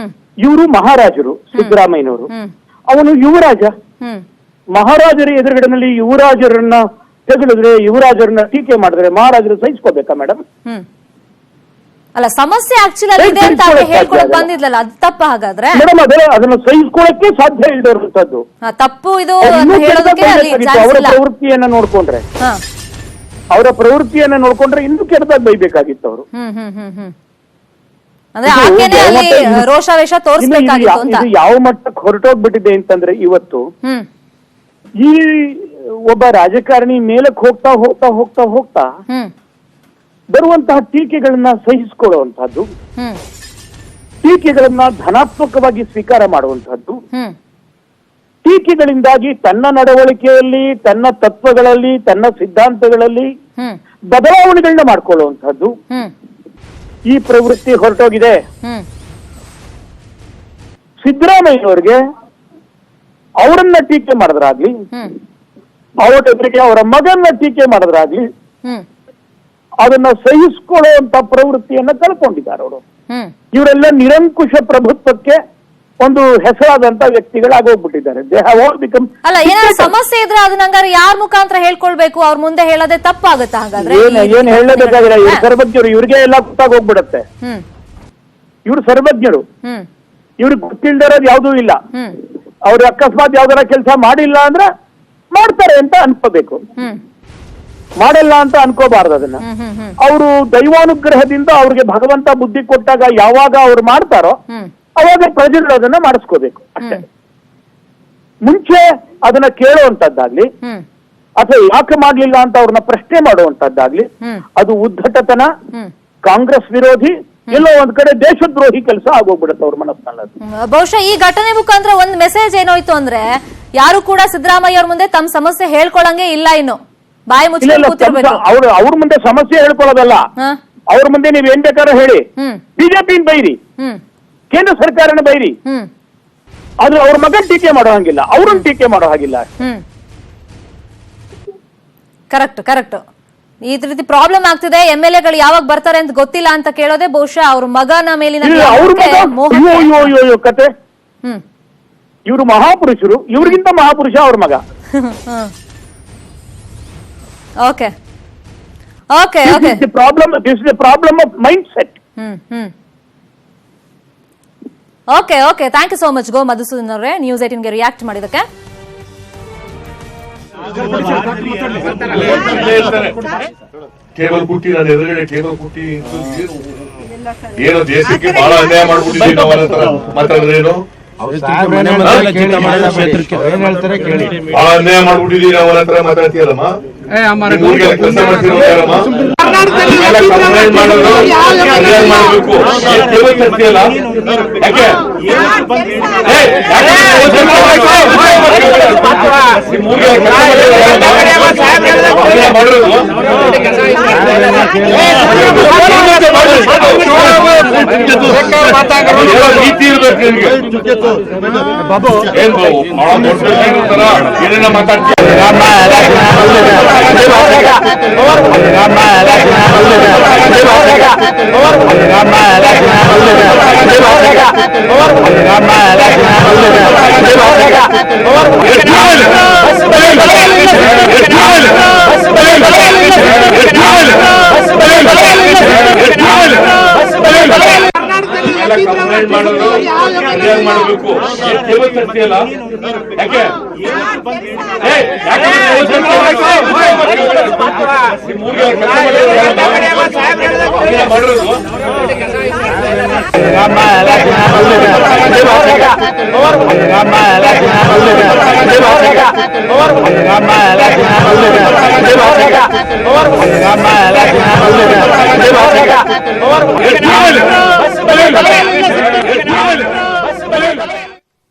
ಇವರು ಮಹಾರಾಜರು ಸಿದ್ದರಾಮಯ್ಯನವರು, ಅವನು ಯುವರಾಜ. ಮಹಾರಾಜರ ಎದುರುಗಡೆನಲ್ಲಿ ಯುವರಾಜರನ್ನ ತೆಗೆಳಿದ್ರೆ, ಯುವರಾಜರನ್ನ ಟೀಕೆ ಮಾಡಿದ್ರೆ ಮಹಾರಾಜರು ಸಹಿಸ್ಕೋಬೇಕಾ ಮೇಡಮ್? ಅಲ್ಲ, ಸಮಸ್ಯೆ ಆಕ್ಚುಲಿ ಇದೆ ಅಂತ ಹೇಳ್ಕೊಳಕ್ ಬಂದಿದ್ಲಲ್ಲ, ಅದು ತಪ್ಪ ಹಾಗಾದ್ರೆ? ಮೇಡಮ್ ಅದನ್ನ ಸಹಿಸ್ಕೊಳ್ಳಕ್ಕೆ ಸಾಧ್ಯ ಇಲ್ಲದಂತದ್ದು ತಪ್ಪು. ಇದು ಹೇಳೋದಕ್ಕೆ ಅವರ ಪ್ರವೃತ್ತಿಯನ್ನ ನೋಡ್ಕೊಂಡ್ರೆ, ಇನ್ನೂ ಕೆಟ್ಟದಾಗ ಬೈಬೇಕಾಗಿತ್ತು ಅವರು. ಅಂದ್ರೆ ಆಕೆನೇ ಅಲ್ಲಿ ರೋಷಾವೇಶ ತೋರಿಸಬೇಕಾಗಿತ್ತು ಅಂತ. ಇದು ಯಾವ ಮಟ್ಟಕ್ಕೆ ಹೊರಟೋಗ್ಬಿಟ್ಟಿದೆ ಅಂತಂದ್ರೆ, ಇವತ್ತು ಈ ಒಬ್ಬ ರಾಜಕಾರಣಿ ಮೇಲಕ್ಕೆ ಹೋಗ್ತಾ ಹೋಗ್ತಾ ಹೋಗ್ತಾ ಹೋಗ್ತಾ ಬರುವಂತಹ ಟೀಕೆಗಳನ್ನ ಸಹಿಸಿಕೊಳ್ಳುವಂತಹದ್ದು, ಟೀಕೆಗಳನ್ನ ಧನಾತ್ಮಕವಾಗಿ ಸ್ವೀಕಾರ ಮಾಡುವಂತಹದ್ದು, ಟೀಕೆಗಳಿಂದಾಗಿ ತನ್ನ ನಡವಳಿಕೆಯಲ್ಲಿ, ತನ್ನ ತತ್ವಗಳಲ್ಲಿ, ತನ್ನ ಸಿದ್ಧಾಂತಗಳಲ್ಲಿ ಬದಲಾವಣೆಗಳನ್ನ ಮಾಡ್ಕೊಳ್ಳುವಂತಹದ್ದು ಈ ಪ್ರವೃತ್ತಿ ಹೊರಟೋಗಿದೆ. ಸಿದ್ದರಾಮಯ್ಯನವ್ರಿಗೆ ಅವರನ್ನ ಟೀಕೆ ಮಾಡಿದ್ರಾಗ್ಲಿ, ಅವರ ಮಗನ್ನ ಟೀಕೆ ಮಾಡಿದ್ರಾಗ್ಲಿ, ಅದನ್ನ ಸಹಿಸಿಕೊಳ್ಳುವಂತ ಪ್ರವೃತ್ತಿಯನ್ನ ಕಳ್ಕೊಂಡಿದ್ದಾರೆ ಅವರು. ಇವರೆಲ್ಲ ನಿರಂಕುಶ ಪ್ರಭುತ್ವಕ್ಕೆ ಒಂದು ಹೆಸರಾದಂತ ವ್ಯಕ್ತಿಗಳಾಗೋಗ್ಬಿಟ್ಟಿದ್ದಾರೆ. ಅಲ್ಲ, ಏನಾದ್ರು ಸಮಸ್ಯೆ ಇದ್ರೆ ಅದನ್ನ ಯಾರ ಮುಖಾಂತರ ಹೇಳ್ಕೊಳ್ಬೇಕು, ಅವ್ರ ಮುಂದೆ ಹೇಳೋದೇ ತಪ್ಪಾಗುತ್ತೆ ಹಾಗಾದ್ರೆ? ಏನ್ ಹೇಳಬೇಕಾಗಿಲ್ಲ, ಇವ್ರು ಸರ್ವಜ್ಞರು, ಇವ್ರಿಗೆ ಎಲ್ಲ ಗೊತ್ತಾಗೋಗ್ಬಿಡತ್ತೆ. ಇವ್ರು ಸರ್ವಜ್ಞರು, ಇವ್ರಿಗೆ ಗೊತ್ತಿಲ್ದಿರೋದು ಯಾವುದೂ ಇಲ್ಲ. ಅವ್ರು ಅಕಸ್ಮಾತ್ ಯಾವ್ದಾರ ಕೆಲಸ ಮಾಡಿಲ್ಲ ಅಂದ್ರೆ ಮಾಡ್ತಾರೆ ಅಂತ ಅನ್ಕೋಬೇಕು, ಮಾಡಲ್ಲ ಅಂತ ಅನ್ಕೋಬಾರ್ದು. ಅದನ್ನ ಅವರು ದೈವಾನುಗ್ರಹದಿಂದ ಅವ್ರಿಗೆ ಭಗವಂತ ಬುದ್ಧಿ ಕೊಟ್ಟಾಗ ಯಾವಾಗ ಅವ್ರು ಮಾಡ್ತಾರೋ ಅವಾಗ ಪ್ರಜೆಗಳು ಅದನ್ನ ಮಾಡಿಸ್ಕೋಬೇಕು ಅಷ್ಟೇ. ಮುಂಚೆ ಅದನ್ನ ಕೇಳುವಂತದ್ದಾಗ್ಲಿ ಅಥವಾ ಯಾಕೆ ಮಾಡ್ಲಿಲ್ಲ ಅಂತ ಅವ್ರನ್ನ ಪ್ರಶ್ನೆ ಮಾಡುವಂತದ್ದಾಗ್ಲಿ, ಅದು ಉದ್ದಟತನ, ಕಾಂಗ್ರೆಸ್ ವಿರೋಧಿ, ಎಲ್ಲೋ ಒಂದ್ ಕಡೆ ದೇಶದ್ರೋಹಿ ಕೆಲಸ ಆಗೋಗ್ಬಿಡುತ್ತೆ ಅವ್ರ ಮನಸ್ಸಿನಲ್ಲಿ. ಬಹುಶಃ ಈ ಘಟನೆ ಮುಖಾಂತರ ಒಂದ್ ಮೆಸೇಜ್ ಏನೋಯ್ತು ಅಂದ್ರೆ, ಯಾರು ಕೂಡ ಸಿದ್ದರಾಮಯ್ಯ ಅವ್ರ ಮುಂದೆ ತಮ್ಮ ಸಮಸ್ಯೆ ಹೇಳ್ಕೊಳಂಗೆ ಇಲ್ಲ, ಇನ್ನು ಬಾಯಿ ಮುಚ್ಚಿಕೊಂಡು ಕೂತಿರ್ಬೇಕು. ಅವ್ರ ಮುಂದೆ ಸಮಸ್ಯೆ ಹೇಳ್ಕೊಳ್ಳೋದಲ್ಲ, ಅವ್ರ ಮುಂದೆ ನೀವ್ ಏನ್ ಬೇಕಾದ್ರೂ ಹೇಳಿ, ಬಿಜೆಪಿನ ಬೈರಿ, ಕೇಂದ್ರ ಸರ್ಕಾರನ ಬೈರಿ, ಆದ್ರೆ ಅವ್ರ ಮಗನ್ ಟೀಕೆ ಮಾಡೋ ಹಾಗಿಲ್ಲ, ಅವ್ರನ್ನ ಟೀಕೆ ಮಾಡೋ ಹಾಗಿಲ್ಲ. ಕರೆಕ್ಟ್. ಈ ರೀತಿ ಪ್ರಾಬ್ಲಮ್ ಆಗ್ತಿದೆ, MLA-ಗಳು ಯಾವಾಗ ಬರ್ತಾರೆ ಅಂತ ಗೊತ್ತಿಲ್ಲ ಅಂತ ಕೇಳೋದೇ ಬಹುಶಃ ಅವ್ರ ಮಗನ ಮೇಲಿನ ಕತೆ. ಇವರು ಮಹಾಪುರುಷರು, ಇವ್ರಿಗಿಂತ ಮಹಾಪುರುಷ ಅವ್ರ ಮಗ. Okay. This is the problem of mindset. Okay. Thank you so much ಗೋ ಮಧುಸೂದನ್ ಅವರೇ, ನ್ಯೂಸ್ 18ಗೆ ರಿಯಾಕ್ಟ್ ಮಾಡಿದಕ್ಕೆ. ಟೇಬಲ್ ಕುಟ್ಟಿ, ನಾನು ಎದುರುಗಡೆ ಟೇಬಲ್ ಕುಟ್ಟಿ ಏನೋ ದೇಶಕ್ಕೆ ಬಹಳ ಅನ್ಯಾಯ ಮಾಡ್ಬಿಟ್ಟಿದ್ದೀವಿ ನಾವು ಅನ್ನೋ ಮಾತಾಡಿದ್ರೇನು, ಬಹಳ ಅನ್ಯಾಯ ಮಾಡ್ಬಿಟ್ಟಿದೀವಿ ನಾವು ಅನ್ನೋ ಹತ್ರ ಮಾತಾಡ್ತೀಯಲ್ಲಮ್ಮ. ಕೆಲಸ ಮಾಡ್ತೀರಮ್ಮ, ಮಾಡಬೇಕು ಯಾಕೆ ರೀತಿ ಇರ್ಬೇಕು ನಿನ್ಗೆ. ಏನ್ ಬಾಬು ಏನೇನ ಮಾತಾಡ್ತೀವಿ. ಮಾಡಬೇಕು ಟೇಬಲ್ ತರ್ತೀಯಲ್ಲ ಯಾಕೆ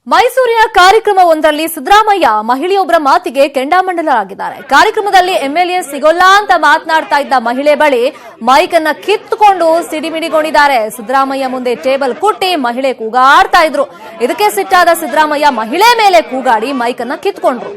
ಮೈಸೂರಿನ ಕಾರ್ಯಕ್ರಮವೊಂದರಲ್ಲಿ ಸಿದ್ದರಾಮಯ್ಯ ಮಹಿಳೆಯೊಬ್ಬರ ಮಾತಿಗೆ ಕೆಂಡಾಮಂಡಲರಾಗಿದ್ದಾರೆ. ಕಾರ್ಯಕ್ರಮದಲ್ಲಿ ಎಂಎಲ್ಎ ಸಿಗೋಲ್ಲ ಅಂತ ಮಾತನಾಡ್ತಾ ಇದ್ದ ಮಹಿಳೆ ಬಳಿ ಮೈಕ್ ಅನ್ನ ಕಿತ್ತುಕೊಂಡು ಸಿಡಿಮಿಡಿಗೊಂಡಿದ್ದಾರೆ. ಸಿದ್ದರಾಮಯ್ಯ ಮುಂದೆ ಟೇಬಲ್ ಕುಟ್ಟಿ ಮಹಿಳೆ ಕೂಗಾಡ್ತಾ ಇದ್ರು. ಇದಕ್ಕೆ ಸಿಟ್ಟಾದ ಸಿದ್ದರಾಮಯ್ಯ ಮಹಿಳೆ ಮೇಲೆ ಕೂಗಾಡಿ ಮೈಕ್ ಅನ್ನ ಕಿತ್ಕೊಂಡ್ರು.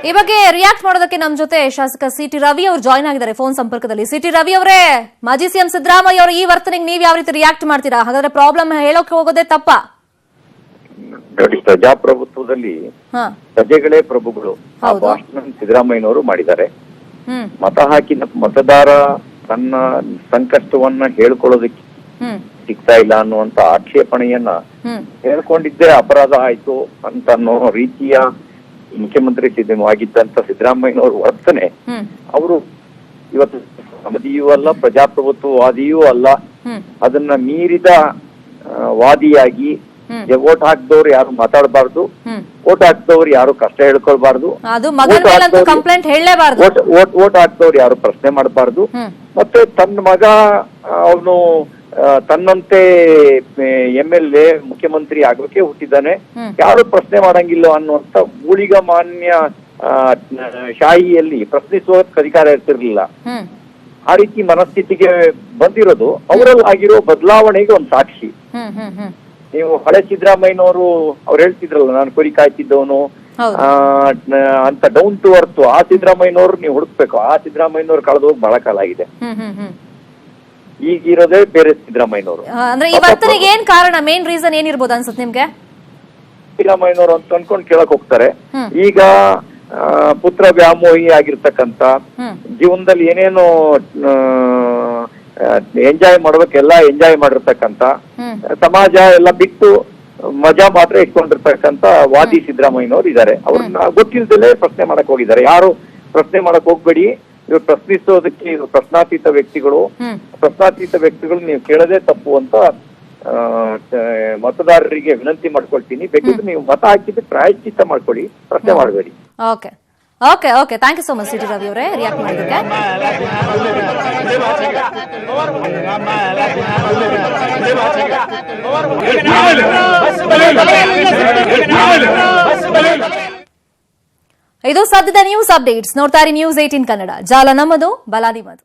ಈ ಬಗ್ಗೆ ರಿಯಾಕ್ಟ್ ಮಾಡೋದಕ್ಕೆ ನಮ್ಮ ಜೊತೆ ಶಾಸಕ ಸಿಟಿ ರವಿ ಅವರು ಜಾಯ್ನ್ ಆಗಿದ್ದಾರೆ ಫೋನ್ ಸಂಪರ್ಕದಲ್ಲಿ. ಸಿಟಿ ರವಿ ಅವರೇ, ಮಾಜಿ ಸಿಎಂ ಸಿದ್ದರಾಮಯ್ಯ ಅವರ ಈ ವರ್ತನೆಗೆ ನೀವು ಯಾವ ರೀತಿ ರಿಯಾಕ್ಟ್ ಮಾಡ್ತೀರಾ? ಹಾಗಾದ್ರೆ ಪ್ರಾಬ್ಲಮ್ ಹೇಳೋಕೆ ಹೋಗೋದೇ ತಪ್ಪಾ? ನೋಡಿ, ಪ್ರಜಾಪ್ರಭುತ್ವದಲ್ಲಿ ಪ್ರಜೆಗಳೇ ಪ್ರಭುಗಳು. ಆ ಭಾಷಣ ಸಿದ್ದರಾಮಯ್ಯನವರು ಮಾಡಿದ್ದಾರೆ. ಮತ ಹಾಕಿದ ಮತದಾರ ತನ್ನ ಸಂಕಷ್ಟವನ್ನ ಹೇಳ್ಕೊಳ್ಳೋದಕ್ಕೆ ಸಿಗ್ತಾ ಇಲ್ಲ ಅನ್ನುವಂತ ಆಕ್ಷೇಪಣೆಯನ್ನ ಹೇಳ್ಕೊಂಡಿದ್ದೇ ಅಪರಾಧ ಆಯ್ತು ಅಂತ ಅನ್ನೋ ರೀತಿಯ ಮುಖ್ಯಮಂತ್ರಿ ಆಗಿದ್ದಂತ ಸಿದ್ದರಾಮಯ್ಯನವರು ವರ್ತನೆ, ಅವರು ಇವತ್ತು ಸಮಾಧಿಯೂ ಅಲ್ಲ, ಪ್ರಜಾಪ್ರಭುತ್ವವಾದಿಯೂ ಅಲ್ಲ, ಅದನ್ನ ಮೀರಿದ ವಾದಿಯಾಗಿ ವೋಟ್ ಹಾಕಿದವ್ರು ಯಾರು ಮಾತಾಡಬಾರ್ದು, ವೋಟ್ ಹಾಕಿದವ್ರು ಯಾರು ಕಷ್ಟ ಹೇಳ್ಕೊಳ್ಬಾರ್ದು, ವೋಟ್ ಹಾಕಿದವ್ರು ಯಾರು ಪ್ರಶ್ನೆ ಮಾಡಬಾರ್ದು, ಮತ್ತೆ ತನ್ನ ಮಗ ಅವನು ತನ್ನಂತೆ MLA ಮುಖ್ಯಮಂತ್ರಿ ಆಗೋಕೆ ಹುಟ್ಟಿದ್ದಾನೆ, ಯಾರು ಪ್ರಶ್ನೆ ಮಾಡಂಗಿಲ್ಲ ಅನ್ನುವಂತ ಊಳಿಗ ಮಾನ್ಯ ಶಾಹಿಯಲ್ಲಿ ಪ್ರಶ್ನಿಸುವಕ್ಕೆ ಅಧಿಕಾರ ಇರ್ತಿರ್ಲಿಲ್ಲ. ಆ ರೀತಿ ಮನಸ್ಥಿತಿಗೆ ಬಂದಿರೋದು ಅವರಲ್ಲಿ ಆಗಿರೋ ಬದಲಾವಣೆಗೆ ಒಂದು ಸಾಕ್ಷಿ. ನೀವು ಹಳೆ ಸಿದ್ದರಾಮಯ್ಯನವರು ಅವ್ರು ಹೇಳ್ತಿದ್ರಲ್ಲ, ನಾನು ಕುರಿ ಕಾಯ್ತಿದ್ದವನು ಅಂತ ಡೌನ್ ಟು ಅರ್ತ್, ಆ ಸಿದ್ದರಾಮಯ್ಯನವ್ರು ನೀವು ಹುಡುಕ್ಬೇಕು. ಆ ಸಿದ್ದರಾಮಯ್ಯನವ್ರು ಕಳೆದು ಹೋಗಿ ಬಹಳ ಕಾಲ ಆಗಿದೆ. ಈಗಿರೋದೇ ಬೇರೆ ಸಿದ್ದರಾಮಯ್ಯನವರು. ಅಂದ್ರೆ ಈ ವರ್ತನೆಗೆ ಏನ್ ಕಾರಣ, ಮೇನ್ ರೀಸನ್ ಏನಿರ್ಬೋದು ಅನ್ಸುತ್ತೆ ನಿಮ್ಗೆ? ಸಿದ್ದರಾಮಯ್ಯನವರು ಅಂತ ಅನ್ಕೊಂಡ್ ಕೇಳಕ್ ಹೋಗ್ತಾರೆ. ಈಗ ಪುತ್ರ ವ್ಯಾಮೋಹಿ ಆಗಿರ್ತಕ್ಕಂತ, ಜೀವನದಲ್ಲಿ ಏನೇನು ಎಂಜಾಯ್ ಮಾಡ್ಬೇಕೆಲ್ಲ ಎಂಜಾಯ್ ಮಾಡಿರ್ತಕ್ಕಂತ, ಸಮಾಜ ಎಲ್ಲ ಬಿಟ್ಟು ಮಜಾ ಮಾತ್ರ ಇಟ್ಕೊಂಡಿರ್ತಕ್ಕಂತ ವಾದಿ ಸಿದ್ದರಾಮಯ್ಯನವರು ಇದ್ದಾರೆ. ಅವ್ರನ್ನ ಗೊತ್ತಿಲ್ದಲೇ ಪ್ರಶ್ನೆ ಮಾಡಕ್ ಹೋಗಿದ್ದಾರೆ. ಯಾರು ಪ್ರಶ್ನೆ ಮಾಡಕ್ ಹೋಗ್ಬೇಡಿ, ಇವ್ರು ಪ್ರಶ್ನಿಸೋದಕ್ಕೆ ಪ್ರಶ್ನಾತೀತ ವ್ಯಕ್ತಿಗಳು ನೀವು ಕೇಳೋದೇ ತಪ್ಪು ಅಂತ ಮತದಾರರಿಗೆ ವಿನಂತಿ ಮಾಡ್ಕೊಳ್ತೀನಿ. ಬೇಕಿದ್ರೆ ನೀವು ಮತ ಹಾಕಿದ್ರೆ ಪ್ರಾಯಶ್ಚಿತ್ತ ಮಾಡ್ಕೊಳ್ಳಿ, ಪ್ರಶ್ನೆ ಮಾಡಬೇಡಿ. Okay okay okay thank you so much C T Ravi ಅವರೇ ರಿಯಾಕ್ಟ್ ಮಾಡಿದ್ದಕ್ಕೆ. ಇದು ಸದ್ಯದ ನ್ಯೂಸ್ ಅಪ್ಡೇಟ್ಸ್. ನೋಡ್ತಾರೆ ನ್ಯೂಸ್ 18 ಕನ್ನಡ. ಜಾಲ ನಮ್ಮದು, ಬಲ ನಿಮ್ಮದು.